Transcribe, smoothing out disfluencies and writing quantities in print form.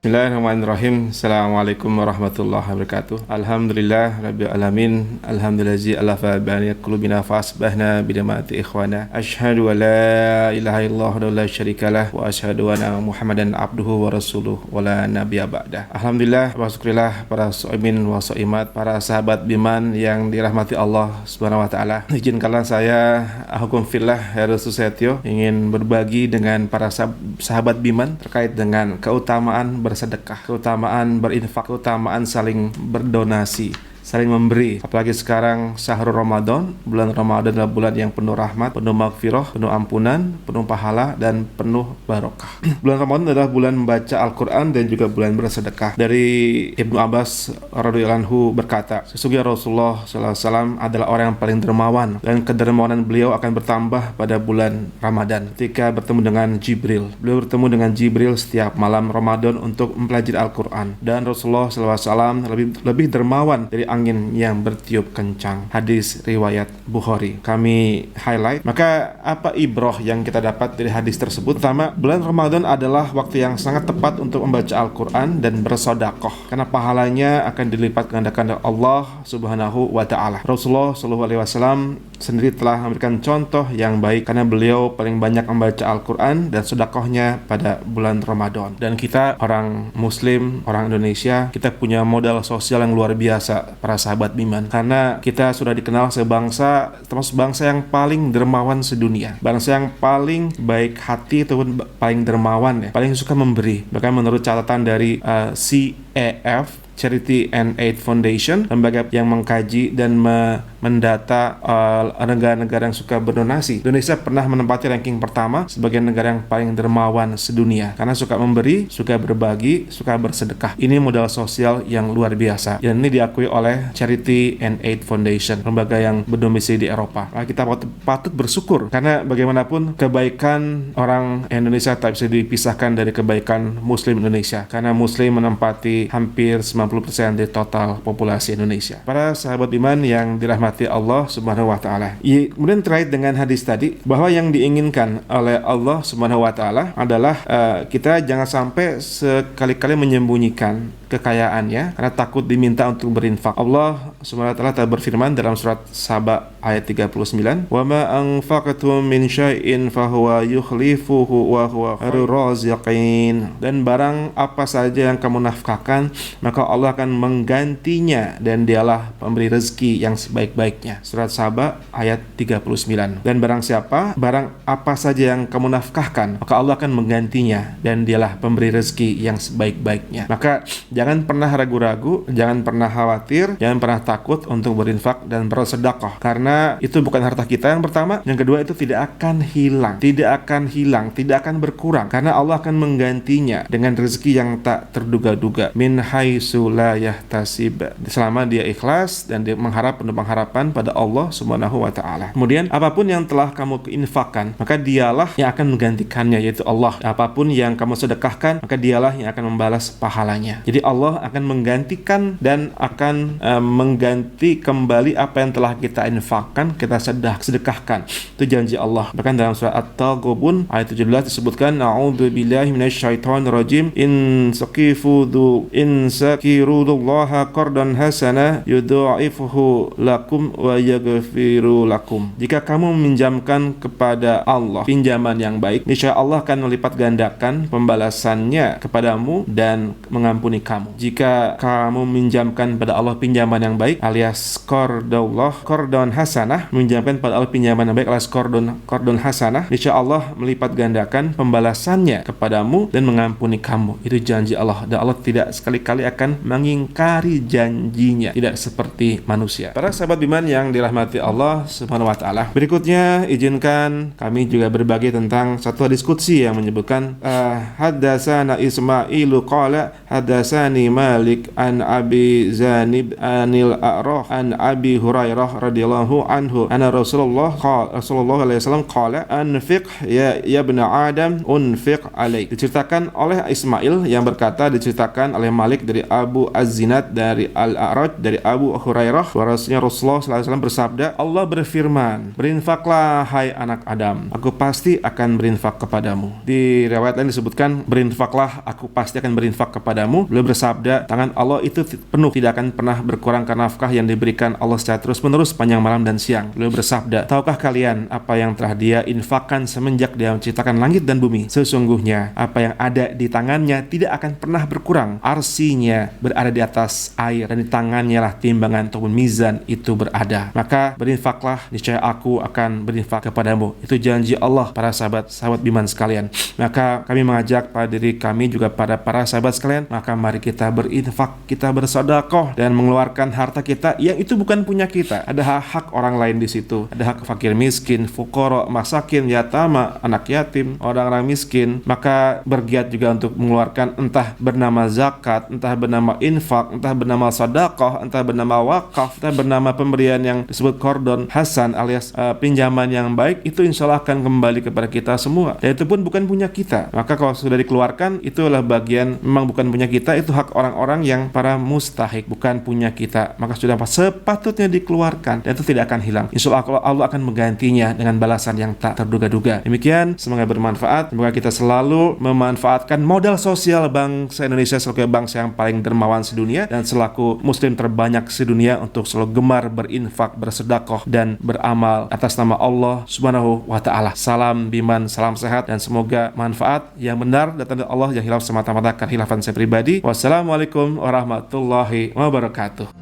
Bismillahirrahmanirrahim. Assalamualaikum warahmatullahi wabarakatuh. Alhamdulillah rabbil alamin. Alhamdulillazi alafa bani qulubina fasbahna bidamati ikhwana. Asyhadu an la ilaha illallah wa la syarikalah wa asyhadu anna Muhammadan abduhu wa rasuluh wa la nabiyya ba'dah. Alhamdulillah wa syukurillah para shaimin wa shaimat, para sahabat Biman yang dirahmati Allah Subhanahu wa taala. Izinkanlah saya Hukum Fillah Heru Susetyo ingin berbagi dengan para sahabat Biman terkait dengan keutamaan bersedekah, keutamaan berinfak, keutamaan saling berdonasi, saling memberi. Apalagi sekarang syahrul Ramadan, bulan Ramadan adalah bulan yang penuh rahmat, penuh maghfirah, penuh ampunan, penuh pahala, dan penuh barokah. Bulan Ramadan adalah bulan membaca Al-Quran dan juga bulan bersedekah. Dari Ibnu Abbas radhiyallahu anhu berkata, sesungguhnya Rasulullah SAW adalah orang yang paling dermawan, dan kedermawanan beliau akan bertambah pada bulan Ramadan ketika bertemu dengan Jibril. Beliau bertemu dengan Jibril setiap malam Ramadan untuk mempelajari Al-Quran, dan Rasulullah SAW lebih dermawan dari angin yang bertiup kencang. Hadis riwayat Bukhari. Kami highlight. Maka apa ibrah yang kita dapat dari hadis tersebut? Pertama, bulan Ramadan adalah waktu yang sangat tepat untuk membaca Al-Quran dan bersedekah, karena pahalanya akan dilipat gandakan oleh Allah Subhanahu wa taala. Rasulullah SAW sendiri telah memberikan contoh yang baik karena beliau paling banyak membaca Al-Quran dan sedekahnya pada bulan Ramadan. Dan kita orang Muslim, orang Indonesia, kita punya modal sosial yang luar biasa, para sahabat Biman, karena kita sudah dikenal sebangsa, termasuk bangsa yang paling dermawan sedunia, bangsa yang paling baik hati ataupun paling dermawan, ya, paling suka memberi. Bahkan menurut catatan dari CAF, Charity and Aid Foundation, lembaga yang mengkaji dan mendata negara-negara yang suka berdonasi, Indonesia pernah menempati ranking pertama sebagai negara yang paling dermawan sedunia karena suka memberi, suka berbagi, suka bersedekah. Ini modal sosial yang luar biasa, dan ini diakui oleh Charity and Aid Foundation, lembaga yang berdomisili di Eropa. Kita patut bersyukur, karena bagaimanapun kebaikan orang Indonesia tak bisa dipisahkan dari kebaikan Muslim Indonesia, karena Muslim menempati hampir 90% dari total populasi Indonesia. Para sahabat iman yang dirahmati Allah Subhanahu wa taala. Kemudian terkait dengan hadis tadi, bahwa yang diinginkan oleh Allah Subhanahu wa taala adalah kita jangan sampai sekali-kali menyembunyikan kekayaannya karena takut diminta untuk berinfak. Allah Subhanahu wa taala telah berfirman dalam surat Saba ayat 39, "Wa ma anfaqtum min syai'in fahuwa yukhlifuhu wa huwa khairur raziqin." Dan barang apa saja yang kamu nafkahkan, maka Allah akan menggantinya dan dialah pemberi rezeki yang sebaik-baiknya. Surat Saba ayat 39. Dan barang apa saja yang kamu nafkahkan, maka Allah akan menggantinya dan dialah pemberi rezeki yang sebaik-baiknya. Maka jangan pernah ragu-ragu, jangan pernah khawatir, jangan pernah takut untuk berinfak dan bersedekah, karena itu bukan harta kita, yang pertama. Yang kedua, itu tidak akan hilang, tidak akan berkurang, karena Allah akan menggantinya dengan rezeki yang tak terduga-duga, min haitsu la yahtasib, selama dia ikhlas dan dia mengharap penuh pengharapan pada Allah Subhanahu wa taala. Kemudian apapun yang telah kamu infakkan, maka dialah yang akan menggantikannya, yaitu Allah. Apapun yang kamu sedekahkan, maka dialah yang akan membalas pahalanya. Jadi Allah akan menggantikan dan akan mengganti kembali apa yang telah kita infakkan, kita sedekahkan. Itu janji Allah. Bahkan dalam surat At-Taghabun ayat 17 disebutkan, "A'udzubillahi minasyaitonirrajim, insakirullaha qardan hasana yudha'ifuhu lakum wa yaghfiru lakum." Jika kamu meminjamkan kepada Allah pinjaman yang baik, niscaya Allah akan melipat gandakan pembalasannya kepadamu dan mengampuni kamu. Jika kamu minjamkan pada Allah pinjaman yang baik alias qardun hasanah, minjamkan pada Allah pinjaman yang baik alias qardun hasanah, insya Allah melipat gandakan pembalasannya kepadamu dan mengampuni kamu. Itu janji Allah, dan Allah tidak sekali-kali akan mengingkari janjinya, tidak seperti manusia. Para sahabat Biman yang dirahmati Allah Subhanahu wa taala, berikutnya izinkan kami juga berbagi tentang satu hadis qudsi yang menyebutkan haddatsana Ismailu qala haddatsani Malik an Abi Zanib anil A'rah an Abi Hurairah radhiyallahu anhu anna Rasulullah alaihi wasallam qala anfiq ya ibn Adam unfiq alaik. Diceritakan oleh Ismail yang berkata, diceritakan oleh Malik dari Abu Az-Zinad dari Al-A'raj dari Abu Hurairah, bahwasanya Rasulullah sallallahu alaihi wasallam bersabda, Allah berfirman, berinfaklah hai anak Adam, aku pasti akan berinfak kepadamu. Di riwayat lain disebut disebutkan, berinfaklah, aku pasti akan berinfak kepadamu. Beliau bersabda, tangan Allah itu penuh, tidak akan pernah berkurang karena nafkah yang diberikan Allah secara terus-menerus sepanjang malam dan siang. Beliau bersabda, tahukah kalian apa yang telah dia infakkan semenjak dia menciptakan langit dan bumi? Sesungguhnya apa yang ada di tangannya tidak akan pernah berkurang. Arsinya berada di atas air, dan di tangannya lah timbangan ataupun mizan itu berada. Maka berinfaklah, niscaya aku akan berinfak kepadamu. Itu janji Allah, para sahabat Biman sekalian. Maka kami mengajak pada diri kami juga pada para sahabat sekalian, maka mari kita berinfak, kita bersedekah dan mengeluarkan harta kita yang itu bukan punya kita. Ada hak orang lain di situ. Ada hak fakir miskin, fuqara, masakin, yatama, anak yatim, orang-orang miskin. Maka bergiat juga untuk mengeluarkan entah bernama zakat, entah bernama infak, entah bernama sedekah, entah bernama wakaf, entah bernama pemberian yang disebut qardon hasan alias pinjaman yang baik. Itu insya Allah akan kembali kepada kita semua, dan itu pun bukan punya kita. Maka kalau sudah dikeluarkan, itulah bagian memang bukan punya kita, itu hak orang-orang yang para mustahik, bukan punya kita. Maka sudah sepatutnya dikeluarkan, dan itu tidak akan hilang. Insya Allah akan menggantinya dengan balasan yang tak terduga-duga. Demikian, semoga bermanfaat. Semoga kita selalu memanfaatkan modal sosial bangsa Indonesia sebagai bangsa yang paling dermawan sedunia dan selaku muslim terbanyak sedunia untuk selalu gemar berinfak, bersedekah dan beramal atas nama Allah Subhanahu wa taala. Salam Biman, salam sehat, dan semoga manfaat yang benar datang dari Allah, yang hilaf semata-mata karena hilafan saya pribadi. Wassalamualaikum warahmatullahi wabarakatuh.